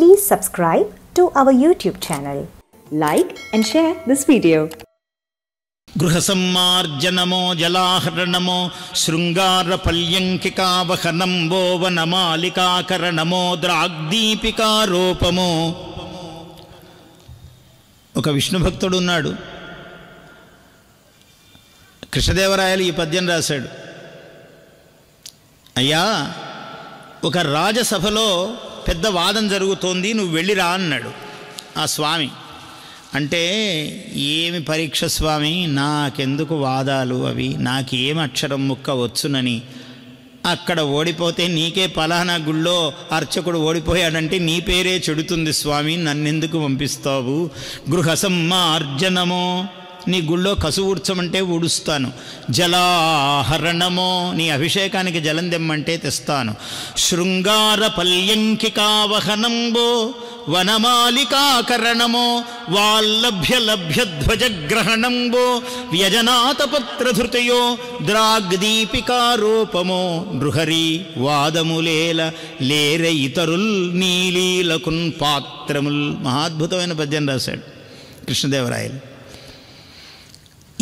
Please subscribe to our YouTube channel. Like and share this video. గృహసమ్మార్జనమో జలాహరణమో శృంగారపల్యంకికావహనంబో వనమాలికాకరణమో ద్రాగ్దీపికారోపమో. ఒక విష్ణు భక్తుడు ఉన్నాడు. కృష్ణదేవరాయలు ఈ పద్యం రాశాడు. అయ్యా, ఒక రాజసభలో పెద్ద వాదం జరుగుతోంది, నువ్వు వెళ్ళిరా అన్నాడు ఆ స్వామి. అంటే ఏమి పరీక్ష స్వామి, నాకెందుకు వాదాలు అవి, నాకేం అక్షరం ముక్క వచ్చునని. అక్కడ ఓడిపోతే నీకే పలానా గుళ్ళో అర్చకుడు ఓడిపోయాడంటే నీ పేరే చెడుతుంది స్వామి, నన్నెందుకు పంపిస్తావు. గృహసమ్మార్జనమో, నీ గుళ్ళో కసు ఊడ్చమంటే ఊడుస్తాను. జలాహరణమో, నీ అభిషేకానికి జలం తెమ్మంటే తెస్తాను. శృంగార పల్యంకికావహనంబో వనమాలికాకరణమో వాల్లభ్య లభ్యధ్వజగ్రహణంబో వ్యజనాతపత్రధృతయో ద్రాగ్దీపికారోపమో. నృహరి వాదములేల లేర ఇతరుల్ నీలీలకున్ పాత్రముల్. మహాద్భుతమైన పద్యం రాశాడు కృష్ణదేవరాయలు.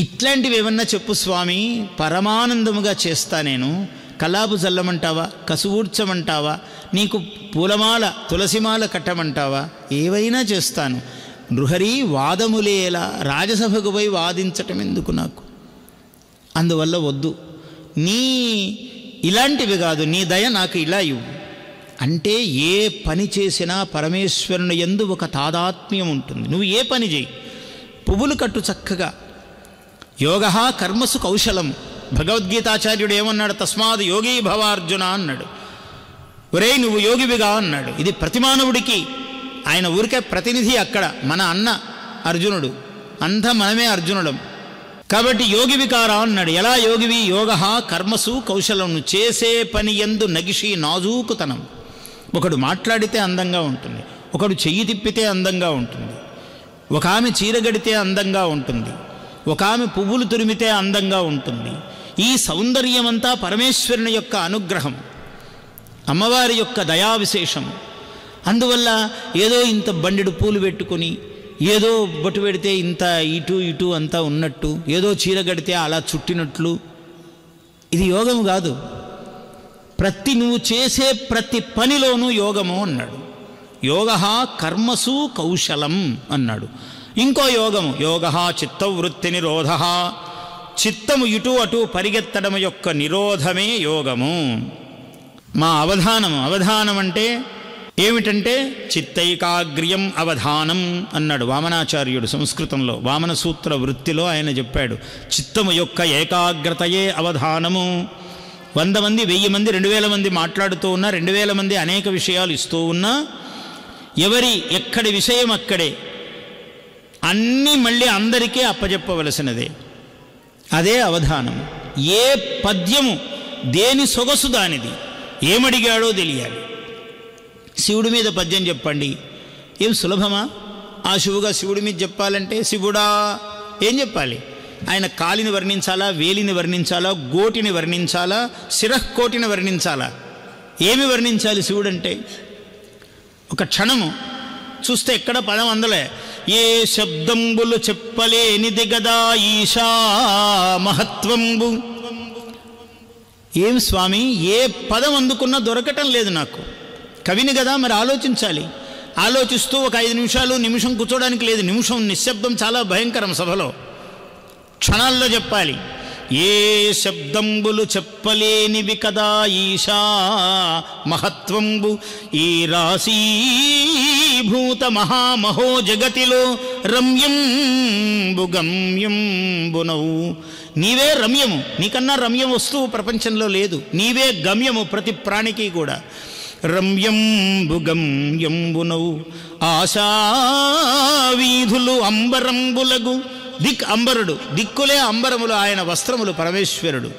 ఇట్లాంటివి ఏమన్నా చెప్పు స్వామి, పరమానందముగా చేస్తా నేను. కలాపు చల్లమంటావా, కసువూడ్చమంటావా, నీకు పూలమాల తులసిమాల కట్టమంటావా, ఏవైనా చేస్తాను. నృహరి వాదములేలా, రాజసభకు పోయి వాదించటం ఎందుకు నాకు, అందువల్ల వద్దు. నీ ఇలాంటివి కాదు, నీ దయ నాకు ఇలా ఇవ్వు అంటే ఏ పని చేసినా పరమేశ్వరుని యందు ఒక తాదాత్మ్యం ఉంటుంది. నువ్వు ఏ పని చేయి, పువ్వులు కట్టు చక్కగా. యోగ కర్మసు కౌశలం. భగవద్గీతాచార్యుడు ఏమన్నాడు, తస్మాత్ యోగీ భవార్జున అన్నాడు. ఒరే నువ్వు యోగివిగా అన్నాడు. ఇది ప్రతిమానవుడికి, ఆయన ఊరికే ప్రతినిధి. అక్కడ మన అన్న అర్జునుడు, అంతా మనమే అర్జునుడం. కాబట్టి యోగివికారా అన్నాడు. ఎలా యోగివి? యోగ కర్మసు కౌశలం. చేసే పని యందు నగిషి నాజూకుతనం. ఒకడు మాట్లాడితే అందంగా ఉంటుంది, ఒకడు చెయ్యి తిప్పితే అందంగా ఉంటుంది, ఒక ఆమె చీరగడితే అందంగా ఉంటుంది, ఒక ఆమె పువ్వులు తురిమితే అందంగా ఉంటుంది. ఈ సౌందర్యమంతా పరమేశ్వరుని యొక్క అనుగ్రహం, అమ్మవారి యొక్క దయా విశేషం. అందువల్ల ఏదో ఇంత బండెడు పూలు పెట్టుకొని, ఏదో బొట్టు పెడితే ఇంత ఇటు ఇటు అంతా ఉన్నట్టు, ఏదో చీర కడితే అలా చుట్టినట్లు, ఇది యోగము కాదు. నువ్వు చేసే ప్రతి పనిలోనూ యోగము అన్నాడు. యోగ కర్మసు కౌశలం అన్నాడు. ఇంకో యోగము, యోగ చిత్తవృత్తి నిరోధ. చిత్తము ఇటు అటు పరిగెత్తడం యొక్క నిరోధమే యోగము. మా అవధానం అంటే ఏమిటంటే చిత్తైకాగ్ర్యం అవధానం అన్నాడు వామనాచార్యుడు సంస్కృతంలో. వామన సూత్ర వృత్తిలో ఆయన చెప్పాడు, చిత్తము యొక్క ఏకాగ్రతయే అవధానము. 100 మంది 1000 మంది 2000 మంది మాట్లాడుతూ ఉన్నా, 2000 మంది అనేక విషయాలు ఇస్తూ ఉన్నా, ఎవరి ఎక్కడి విషయం అక్కడే, అన్నీ మళ్ళీ అందరికీ అప్పచెప్పవలసినదే. అదే అవధానం. ఏ పద్యము దేని సొగసు దానిది, ఏమడిగాడో తెలియాలి. శివుడి మీద పద్యం చెప్పండి, ఏం సులభమా? ఆశువుగా శివుడి మీద చెప్పాలంటే, శివుడా ఏం చెప్పాలి? ఆయన కాలిని వర్ణించాలా, వేలిని వర్ణించాలా, గోటిని వర్ణించాలా, శిరఃకోటిని వర్ణించాలా? ఏమి వర్ణించాలి శివుడంటే? ఒక క్షణము చూస్తే ఎక్కడ పదం అందలే. ఏ శబ్దంబులు చెప్పలేనిది గదా ఈశా మహత్వంబు. ఏం స్వామి, ఏ పదం అందుకున్నా దొరకటం లేదు నాకు. కవిని కదా, మరి ఆలోచించాలి. ఆలోచిస్తూ ఒక 5 నిమిషాలు నిమిషం కూర్చోడానికి లేదు. నిమిషం నిశ్శబ్దం చాలా భయంకరం సభలో. క్షణాల్లో చెప్పాలి. ఏ శబ్దంబులు చెప్పలేనివి కదా ఈశా మహత్వంబు. ఈ రాశీభూత మహామహో జగతిలో రమ్యంబు గమ్యంబునవు. నీవే రమ్యము, నీకన్నా రమ్యం వస్తువు ప్రపంచంలో లేదు. నీవే గమ్యము ప్రతి ప్రాణికి కూడా. రమ్యంబు గమ్యంబునవు. ఆశావీధులు అంబరంబులగు. అంబరుడు, దిక్కులే అంబరములు, ఆయన వస్త్రములు పరమేశ్వరుడు.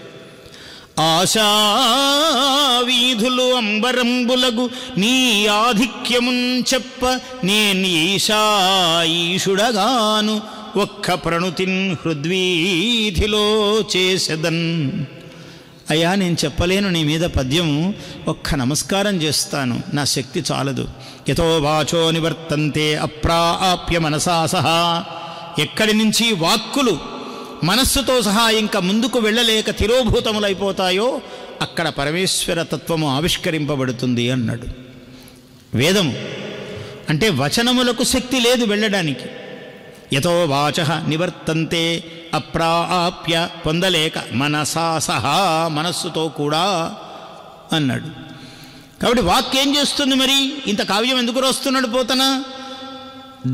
ఆశావీధులు అంబరంబులగు నీ ఆధిక్యమున్ చెప్ప నేను ఈశుడగాను ఒక్క ప్రణుతిన్ హృద్వీధిలో చేసెదన్. అయ్యా నేను చెప్పలేను నీ మీద పద్యము, ఒక్క నమస్కారం చేస్తాను, నా శక్తి చాలదు. యతో వాచో నివర్తంతే అప్రాప్య మనసా సహా. ఎక్కడి నుంచి వాక్కులు మనస్సుతో సహా ఇంకా ముందుకు వెళ్ళలేక తిరోభూతములైపోతాయో అక్కడ పరమేశ్వర తత్వము ఆవిష్కరింపబడుతుంది అన్నాడు. వేదము అంటే వచనములకు శక్తి లేదు వెళ్ళడానికి. యతో వాచ నివర్తంతే అప్రాప్య, పొందలేక మనసా సహా, మనస్సుతో కూడా అన్నాడు. కాబట్టి వాక్యం చేస్తుంది. మరి ఇంత కావ్యం ఎందుకు రాస్తున్నాడు పోతన?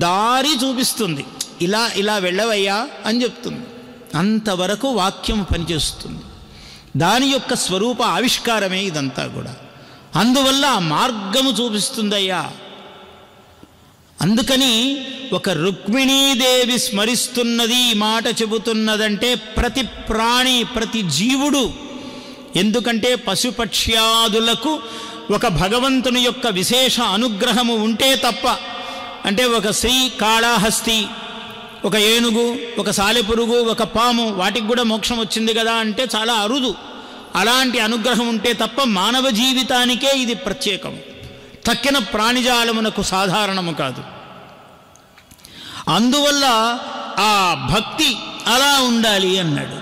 దారి చూపిస్తుంది, ఇలా ఇలా వెళ్ళవయ్యా అని చెప్తుంది. అంతవరకు వాక్యం పనిచేస్తుంది. దాని యొక్క స్వరూప ఆవిష్కారమే ఇదంతా కూడా. అందువల్ల ఆ మార్గము చూపిస్తుందయ్యా. అందుకని ఒక రుక్మిణీదేవి స్మరిస్తున్నది, ఈ మాట చెబుతున్నదంటే ప్రతి ప్రాణి, ప్రతి జీవుడు. ఎందుకంటే పశుపక్ష్యాదులకు ఒక భగవంతుని యొక్క విశేష అనుగ్రహము ఉంటే తప్ప, అంటే ఒక శ్రీ కాళహస్తి, ఒక ఏనుగు, ఒక సాలెపురుగు, ఒక పాము, వాటికి కూడా మోక్షం వచ్చింది కదా అంటే చాలా అరుదు. అలాంటి అనుగ్రహం ఉంటే తప్ప మానవ జీవితానికే ఇది ప్రత్యేకము, తక్కిన ప్రాణిజాలమునకు సాధారణము కాదు. అందువల్ల ఆ భక్తి అలా ఉండాలి అన్నాడు.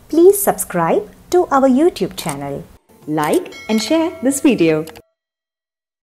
Please subscribe to our YouTube channel. Like and share this video.